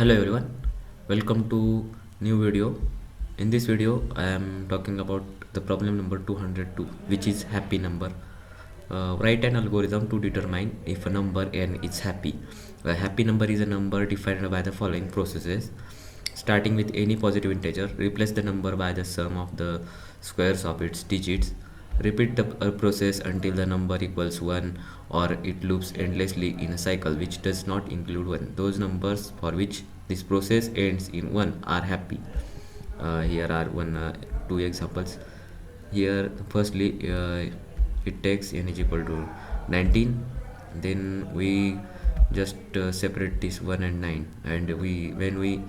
Hello everyone, welcome to new video. In this video I am talking about the problem number 202, which is happy number. Write an algorithm to determine if a number n is happy. A happy number is a number defined by the following processes. Starting with any positive integer, replace the number by the sum of the squares of its digits. Repeat the process until the number equals 1, or it loops endlessly in a cycle which does not include 1. Those numbers for which this process ends in 1 are happy. Here are two examples. Here firstly, it takes n is equal to 19. Then we just separate this 1 and 9, and when we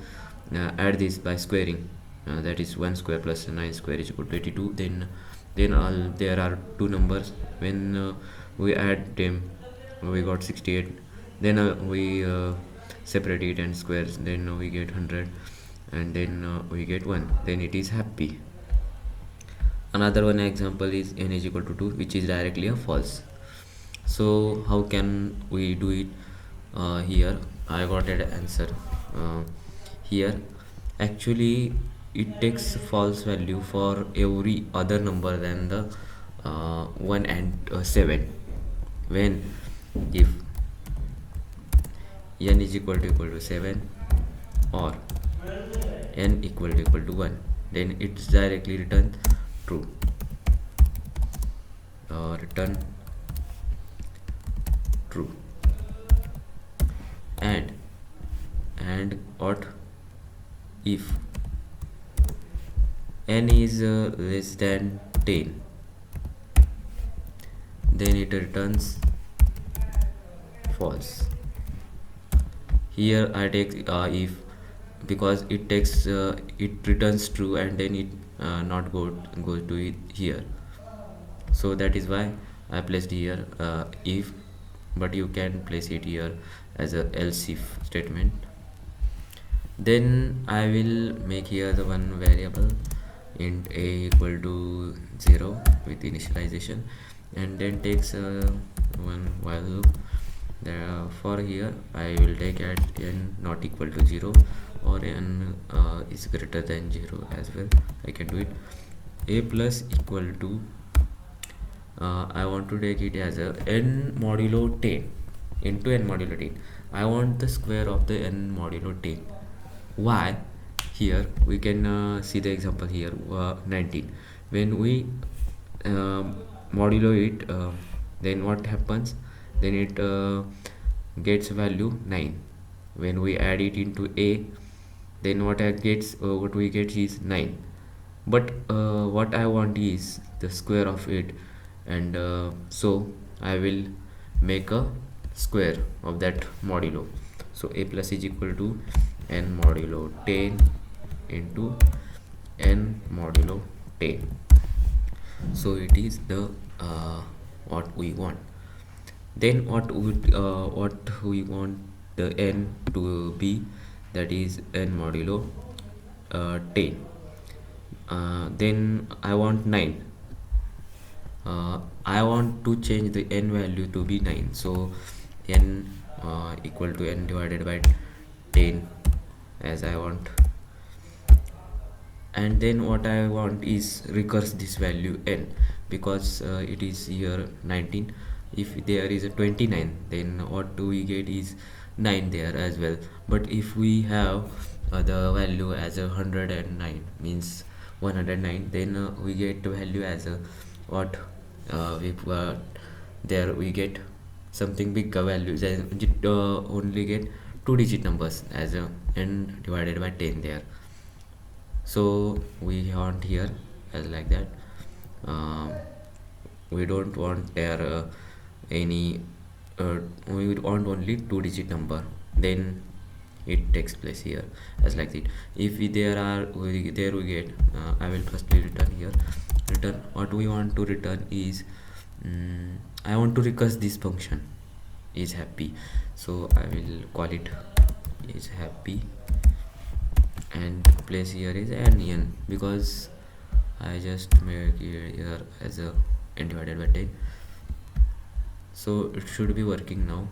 add this by squaring, that is 1 square plus 9 square is equal to 82. Then all there are two numbers. When we add them, we got 68. Then we separate it and squares, then we get 100, and then we get 1. Then it is happy. Another one example is n is equal to 2, which is directly a false. So how can we do it? Here I got an answer. Here actually it takes false value for every other number than the 1 and 7. When if n is equal to 7 or n equal to 1, then it's directly return true. Return true. And what if n is less than 10, then it returns false. Here I take if, because it takes it returns true and then it not go to it here, so that is why I placed here if, but you can place it here as a else if statement. Then I will make here the one variable int a equal to 0 with initialization, and then takes one while loop. For here I will take at n not equal to 0 or n is greater than 0 as well. I can do it. A plus equal to I want to take it as a n modulo 10 into n modulo 10. I want the square of the n modulo 10. Why? Here we can see the example here, 19. When we modulo it, then what happens? Then it gets value 9. When we add it into a, then what we get is 9. But what I want is the square of it, and so I will make a square of that modulo. So a plus is equal to n modulo 10 into n modulo 10. So it is the what we want. Then what we want the n to be, that is n modulo 10. Then I want 9. I want to change the n value to be 9, so n equal to n divided by 10 as I want. And then what I want is recurse this value n, because it is here 19. If there is a 29, then what do we get is 9 there as well. But if we have the value as a 109, means 109, then we get the value as a what there we get something bigger values, and only get 2-digit numbers as a n divided by 10 there. So we want here as like that. We don't want there any we want only 2-digit number, then it takes place here as like that. If there we get I will firstly return here. Return what we want to return is I want to recurse this function is happy, so I will call it is happy and place here is n, because I just make it here as a n divided by 10. So it should be working now,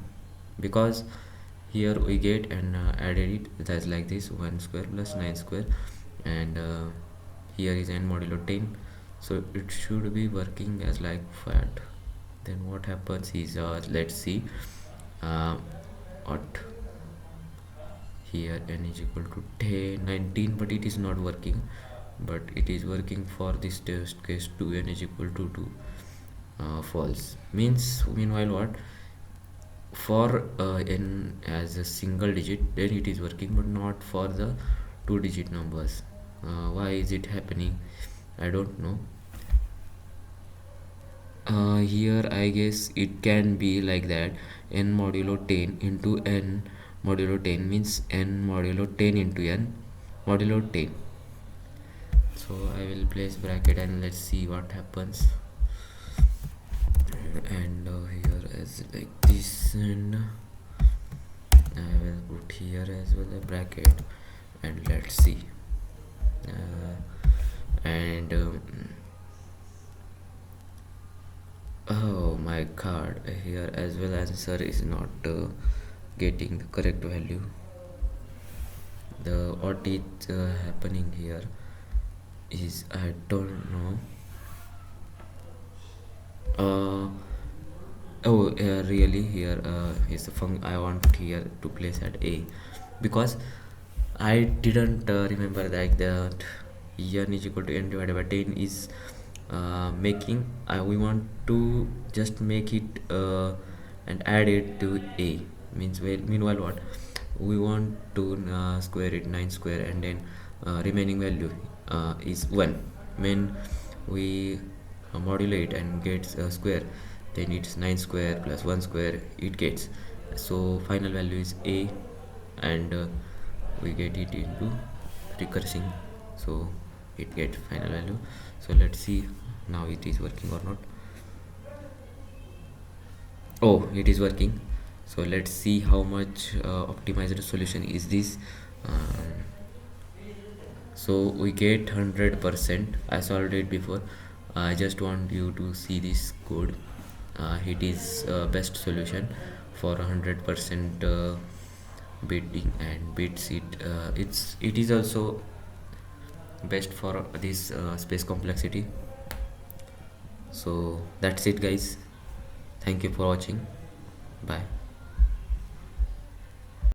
because here we get and added it, that's like this 1 square plus 9 square, and here is n modulo 10, so it should be working as like that. Then what happens is, let's see, uh, what here n is equal to 10 19, but it is not working, but it is working for this test case 2n is equal to 2, false. Means meanwhile what, for n as a single digit then it is working, but not for the two digit numbers. Why is it happening? I don't know. Here I guess it can be like that, n modulo 10 into n modulo 10 means n modulo 10 into n modulo 10. So I will place bracket and let's see what happens. And here as like this, and I will put here as well a bracket, and let's see. And oh my god, here as well answer is not getting the correct value. The what is happening here is I don't know. Really here is the function I want here to place at a, because I didn't remember that n is equal to n divided by 10 is making, we want to just make it and add it to a, means well, meanwhile what, we want to square it 9 square, and then remaining value is 1. When we modulate and gets square, then it's 9 square plus 1 square it gets, so final value is a, and we get it into recursing, so it gets final value. So let's see now it is working or not. Oh, it is working. So let's see how much optimized solution is this. So we get 100%. I solved it before. I just want you to see this code. It is best solution for 100% bidding and bits it. It is also best for this space complexity. So that's it guys, thank you for watching, bye.